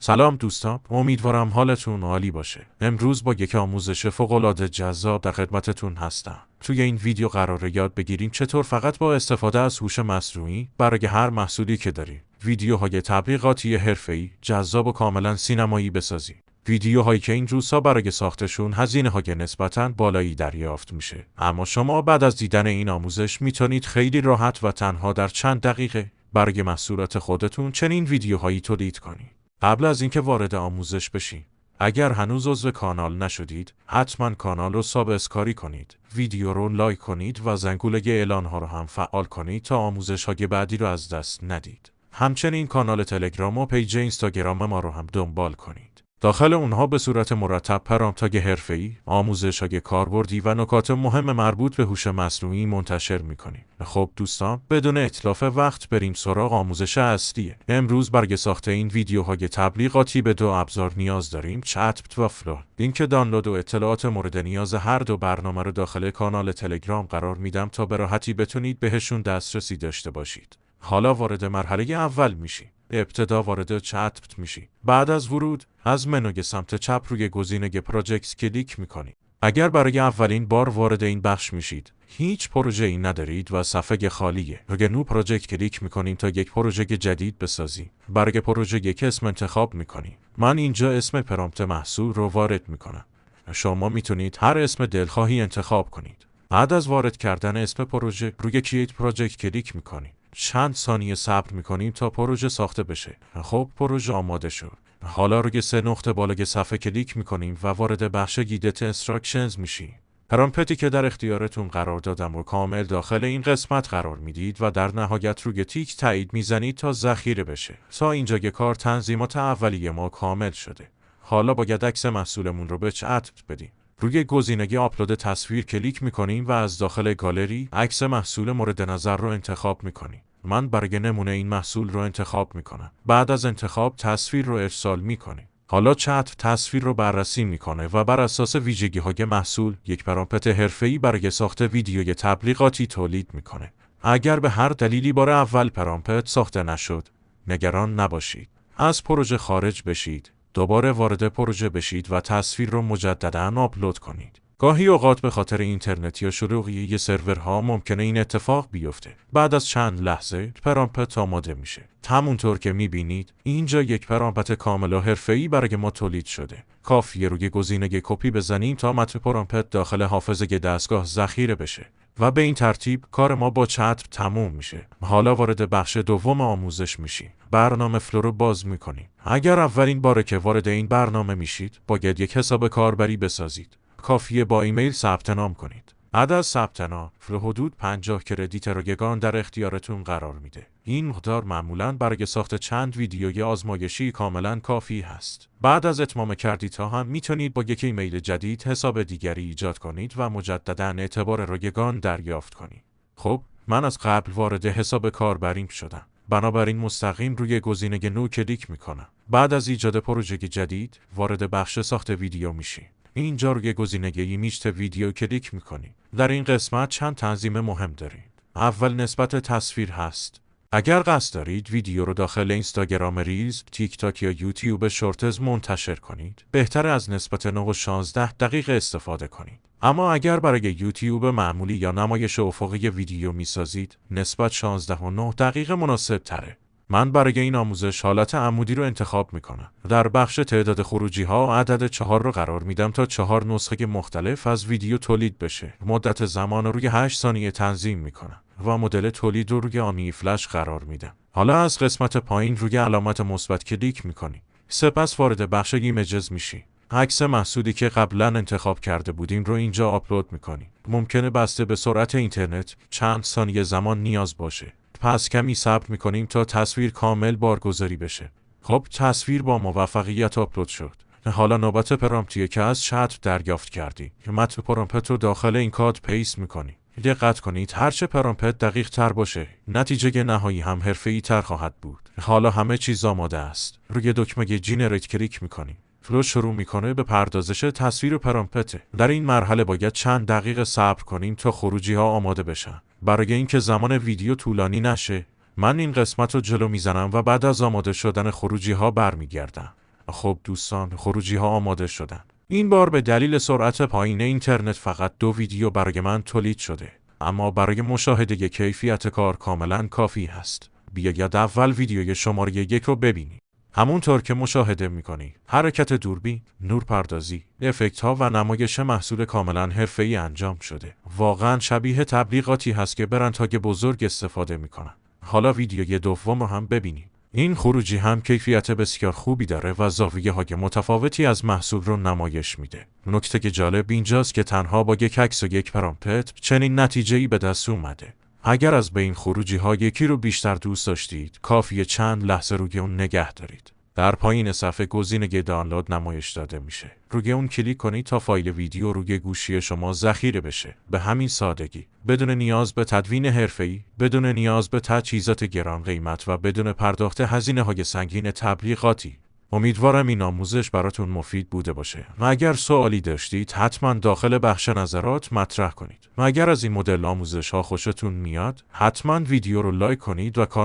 سلام دوستان، امیدوارم حالتون عالی باشه. امروز با یک آموزش فوق‌العاده جذاب در خدمتتون هستم. توی این ویدیو قراره یاد بگیریم چطور فقط با استفاده از هوش مصنوعی برای هر محصولی که داریم ویدیوهای تبلیغاتی حرفه‌ای، جذاب و کاملا سینمایی بسازیم. ویدیوهایی که این روزها برای ساختشون هزینه‌های نسبتاً بالایی دریافت میشه. اما شما بعد از دیدن این آموزش میتونید خیلی راحت و تنها در چند دقیقه برای محصولات خودتون چنین ویدیوهایی تولید کنید. قبل از اینکه وارد آموزش بشین، اگر هنوز عضو کانال نشدید، حتما کانال رو سابسکرایب کنید، ویدیو رو لایک کنید و زنگوله اعلان ها رو هم فعال کنید تا آموزش های بعدی رو از دست ندید. همچنین کانال تلگرام و پیج اینستاگرام ما رو هم دنبال کنید. داخل اونها به صورت مرتب پرامپت‌های حرفه‌ای، آموزش‌های کاربردی و نکات مهم مربوط به هوش مصنوعی منتشر می‌کنیم. خب دوستان، بدون اتلاف وقت بریم سراغ آموزش اصلی. امروز برای ساخت این ویدیوهای تبلیغاتی به دو ابزار نیاز داریم: چتبت و فلو. لینک دانلود و اطلاعات مورد نیاز هر دو برنامه رو داخل کانال تلگرام قرار میدم تا به راحتی بتونید بهشون دسترسی داشته باشید. حالا وارد مرحله اول میشیم. ابتدا وارد چتبت میشی. بعد از ورود از منوی سمت چپ روی گزینه پروژکت کلیک میکنید. اگر برای اولین بار وارد این بخش میشید، هیچ پروژه‌ای ندارید و صفحه خالیه. روی نو پروژکت کلیک میکنیم تا یک پروژه جدید بسازیم. برای پروژه یک اسم انتخاب میکنیم. من اینجا اسم پرامپت محصول رو وارد میکنم. شما میتونید هر اسم دلخواهی انتخاب کنید. بعد از وارد کردن اسم پروژه روی کرییت پروژکت کلیک میکنید. چند ثانیه صبر میکنیم تا پروژه ساخته بشه. خب پروژه آماده شد. حالا روی 3 نقطه بالای صفحه کلیک میکنیم و وارد بخش گیدت اینستراکشنز میشیم. پرامپتی که در اختیارتون قرار دادم و کامل داخل این قسمت قرار میدید و در نهایت روی تیک تایید میزنید تا ذخیره بشه. تا اینجای کار تنظیمات اولیه ما کامل شده. حالا باید عکس محصولمون رو به چتبت بدیم. روی گزینه آپلود تصویر کلیک میکنیم و از داخل گالری عکس محصول مورد نظر رو انتخاب میکنیم. من برای نمونه این محصول رو انتخاب میکنم. بعد از انتخاب تصویر رو ارسال میکنیم. حالا چتبت تصویر رو بررسی میکنه و بر اساس ویژگی‌های محصول یک پرامپت حرفه‌ای برای ساخت ویدیوی تبلیغاتی تولید میکنه. اگر به هر دلیلی بار اول پرامپت ساخته نشد، نگران نباشید. از پروژه خارج بشید. دوباره وارد پروژه بشید و تصویر رو مجدداً آپلود کنید. گاهی اوقات به خاطر اینترنت یا شلوغی سرورها ممکنه این اتفاق بیفته. بعد از چند لحظه پرامپت آماده میشه. همونطور که میبینید اینجا یک پرامپت کامل و حرفه‌ای برای ما تولید شده. کافیه روی گزینه کپی بزنیم تا متن پرامپت داخل حافظه دستگاه ذخیره بشه. و به این ترتیب کار ما با چتبت تموم میشه. حالا وارد بخش دوم آموزش میشیم. برنامه فلو رو باز میکنیم. اگر اولین باره که وارد این برنامه میشید، باید یک حساب کاربری بسازید. کافیه با ایمیل ثبت نام کنید. بعد از ثبت نام، فلو حدود 50 کردیت رایگان در اختیارتون قرار میده. این مقدار معمولاً برای ساخت چند ویدیوی آزمایشی کاملاً کافی هست. بعد از اتمام کردیت ها هم میتونید با یک ایمیل جدید حساب دیگری ایجاد کنید و مجدداً اعتبار رایگان دریافت کنید. خب، من از قبل وارد حساب کاربریم شدم. بنابراین مستقیم روی گزینه نو کلیک میکنم. بعد از ایجاد پروژه جدید، وارد بخش ساخت ویدیو میشیم. اینجا روی گزینه ایمیج ویدیو کلیک میکنیم. در این قسمت چند تنظیم مهم داریم. اول نسبت تصویر هست. اگر قصد دارید ویدیو رو داخل اینستاگرام ریلز، تیک تاک یا یوتیوب شورتز منتشر کنید، بهتر از نسبت 9 و 16 دقیقه استفاده کنید. اما اگر برای یوتیوب معمولی یا نمایش افقی ویدیو میسازید، نسبت 16 و 9 دقیقه مناسب تره. من برای این آموزش حالت عمودی رو انتخاب میکنم. در بخش تعداد خروجی ها عدد 4 رو قرار میدم تا 4 نسخه مختلف از ویدیو تولید بشه. مدت زمان رو روی 8 ثانیه تنظیم میکنم و مدل تولید رو روی آنی فلش قرار میدم. حالا از قسمت پایین روی علامت مثبت کلیک میکنیم. سپس وارد بخش ایمیجز میشی. عکس محصولی که قبلا انتخاب کرده بودیم رو اینجا آپلود میکنیم. ممکنه بسته به سرعت اینترنت چند ثانیه زمان نیاز باشه. پس کمی صبر میکنیم تا تصویر کامل بارگذاری بشه. خب تصویر با موفقیت آپلود شد. حالا نوبت پرامپتیه که از چتبت دریافت کردی. متن پرامپت رو داخل این کاد پیست میکنی. دقت کنید هرچه پرامپت دقیق تر باشه، نتیجه نهایی هم حرفه‌ای تر خواهد بود. حالا همه چیز آماده است. روی دکمه جنریت کلیک میکنی. فلو شروع میکنه به پردازش تصویر پرامپت. در این مرحله باید چند دقیقه صبر کنیم تا خروجی ها آماده بشن. برای اینکه زمان ویدیو طولانی نشه، من این قسمت رو جلو میزنم و بعد از آماده شدن خروجی ها برمیگردم. خب دوستان، خروجی ها آماده شدن. این بار به دلیل سرعت پایین اینترنت فقط 2 ویدیو برای من تولید شده، اما برای مشاهده کیفیت کار کاملا کافی هست. بیاید اول ویدیوی شماره 1 رو ببینی. همونطور که مشاهده میکنی، حرکت دوربین، نورپردازی، افکت ها و نمایش محصول کاملا حرفه‌ای انجام شده. واقعا شبیه تبلیغاتی هست که برندهای بزرگ استفاده میکنن. حالا ویدیوی دوم رو هم ببینیم. این خروجی هم کیفیت بسیار خوبی داره و زاویه های متفاوتی از محصول رو نمایش میده. نکته که جالب اینجاست که تنها با یک عکس و یک پرامپت چنین نتیجه‌ای به دست اومده. اگر از بین خروجی ها یکی رو بیشتر دوست داشتید، کافیه چند لحظه روی اون نگه دارید. در پایین صفحه گزینه دانلود نمایش داده میشه. روی اون کلیک کنید تا فایل ویدیو روی گوشی شما ذخیره بشه. به همین سادگی، بدون نیاز به تدوین حرفه‌ای، بدون نیاز به تجهیزات گران قیمت و بدون پرداخت هزینه‌های سنگین تبلیغاتی. امیدوارم این آموزش براتون مفید بوده باشه. و اگر سوالی داشتید حتما داخل بخش نظرات مطرح کنید. و اگر از این مدل آموزش ها خوشتون میاد، حتما ویدیو رو لایک کنید و کانال